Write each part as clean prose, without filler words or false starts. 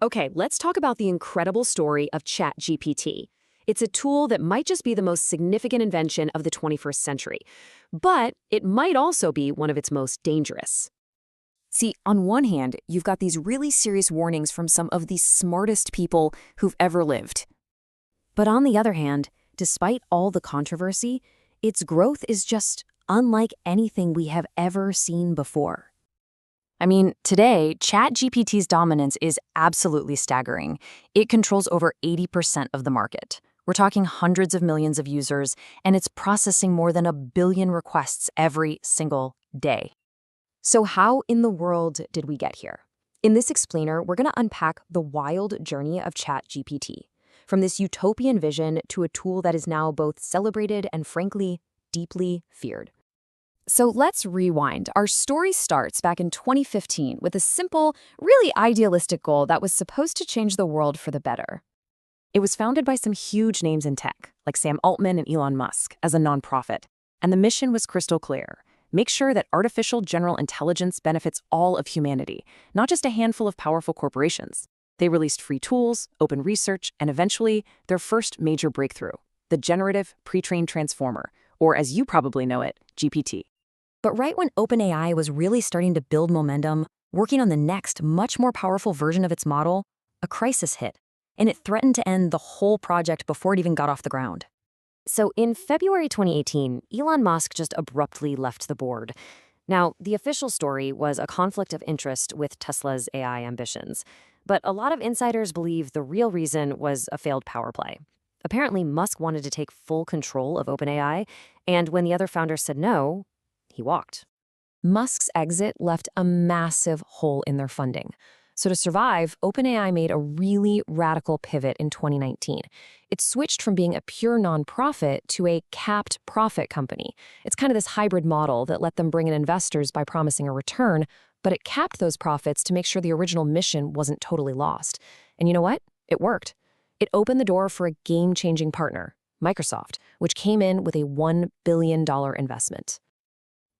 Okay, let's talk about the incredible story of ChatGPT. It's a tool that might just be the most significant invention of the 21st century, but it might also be one of its most dangerous. See, on one hand, you've got these really serious warnings from some of the smartest people who've ever lived. But on the other hand, despite all the controversy, its growth is just unlike anything we have ever seen before. I mean, today, ChatGPT's dominance is absolutely staggering. It controls over 80% of the market. We're talking hundreds of millions of users, and it's processing more than 1 billion requests every single day. So how in the world did we get here? In this explainer, we're going to unpack the wild journey of ChatGPT, from this utopian vision to a tool that is now both celebrated and, frankly, deeply feared. So let's rewind. Our story starts back in 2015 with a simple, really idealistic goal that was supposed to change the world for the better. It was founded by some huge names in tech, like Sam Altman and Elon Musk, as a nonprofit. And the mission was crystal clear. Make sure that artificial general intelligence benefits all of humanity, not just a handful of powerful corporations. They released free tools, open research, and eventually, their first major breakthrough, the generative pre-trained transformer, or as you probably know it, GPT. But right when OpenAI was really starting to build momentum, working on the next, much more powerful version of its model, a crisis hit, and it threatened to end the whole project before it even got off the ground. So in February 2018, Elon Musk just abruptly left the board. Now, the official story was a conflict of interest with Tesla's AI ambitions, but a lot of insiders believe the real reason was a failed power play. Apparently, Musk wanted to take full control of OpenAI, and when the other founders said no, he walked. Musk's exit left a massive hole in their funding. So to survive, OpenAI made a really radical pivot in 2019. It switched from being a pure nonprofit to a capped profit company. It's kind of this hybrid model that let them bring in investors by promising a return, but it capped those profits to make sure the original mission wasn't totally lost. And you know what? It worked. It opened the door for a game-changing partner, Microsoft, which came in with a $1 billion investment.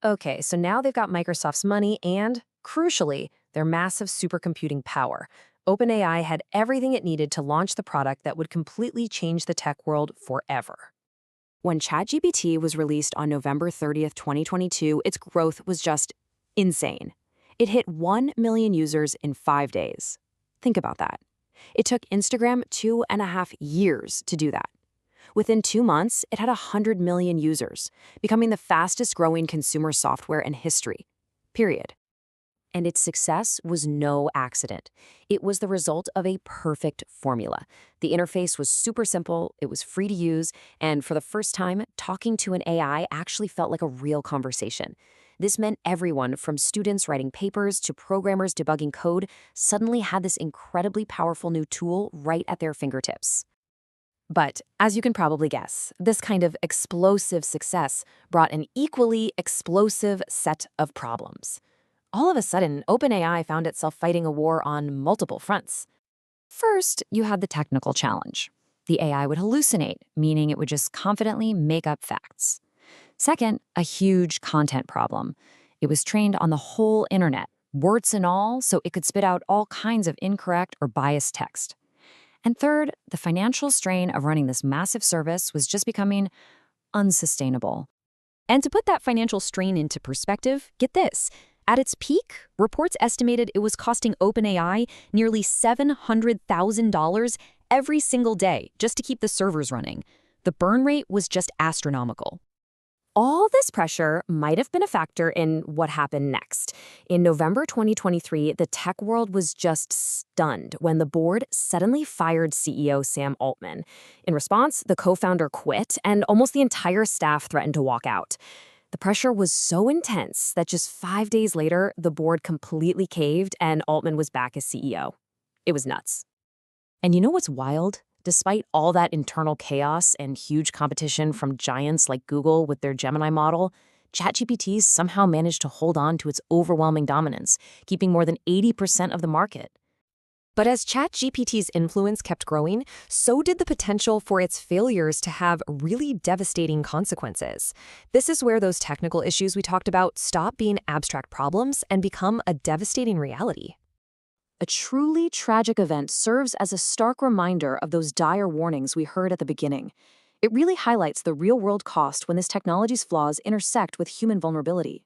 Okay, so now they've got Microsoft's money and, crucially, their massive supercomputing power. OpenAI had everything it needed to launch the product that would completely change the tech world forever. When ChatGPT was released on November 30th, 2022, its growth was just insane. It hit 1 million users in 5 days. Think about that. It took Instagram 2.5 years to do that. Within 2 months, it had 100 million users, becoming the fastest-growing consumer software in history. Period. And its success was no accident. It was the result of a perfect formula. The interface was super simple, it was free to use, and for the first time, talking to an AI actually felt like a real conversation. This meant everyone, from students writing papers to programmers debugging code, suddenly had this incredibly powerful new tool right at their fingertips. But, as you can probably guess, this kind of explosive success brought an equally explosive set of problems. All of a sudden, OpenAI found itself fighting a war on multiple fronts. First, you had the technical challenge. The AI would hallucinate, meaning it would just confidently make up facts. Second, a huge content problem. It was trained on the whole internet, warts and all, so it could spit out all kinds of incorrect or biased text. And third, the financial strain of running this massive service was just becoming unsustainable. And to put that financial strain into perspective, get this. At its peak, reports estimated it was costing OpenAI nearly $700,000 every single day just to keep the servers running. The burn rate was just astronomical. All this pressure might have been a factor in what happened next. In November 2023, the tech world was just stunned when the board suddenly fired CEO Sam Altman. In response, the co-founder quit, and almost the entire staff threatened to walk out. The pressure was so intense that just 5 days later, the board completely caved and Altman was back as CEO. It was nuts. And you know what's wild? Despite all that internal chaos and huge competition from giants like Google with their Gemini model, ChatGPT somehow managed to hold on to its overwhelming dominance, keeping more than 80% of the market. But as ChatGPT's influence kept growing, so did the potential for its failures to have really devastating consequences. This is where those technical issues we talked about stop being abstract problems and become a devastating reality. A truly tragic event serves as a stark reminder of those dire warnings we heard at the beginning. It really highlights the real-world cost when this technology's flaws intersect with human vulnerability.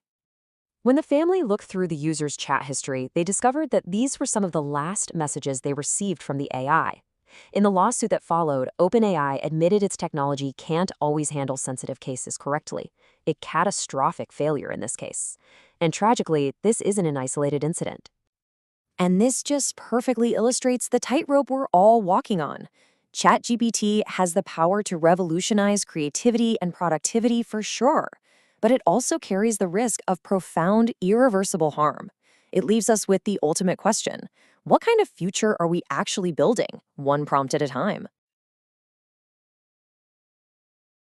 When the family looked through the user's chat history, they discovered that these were some of the last messages they received from the AI. In the lawsuit that followed, OpenAI admitted its technology can't always handle sensitive cases correctly, a catastrophic failure in this case. And tragically, this isn't an isolated incident. And this just perfectly illustrates the tightrope we're all walking on. ChatGPT has the power to revolutionize creativity and productivity for sure, but it also carries the risk of profound, irreversible harm. It leaves us with the ultimate question: what kind of future are we actually building, one prompt at a time?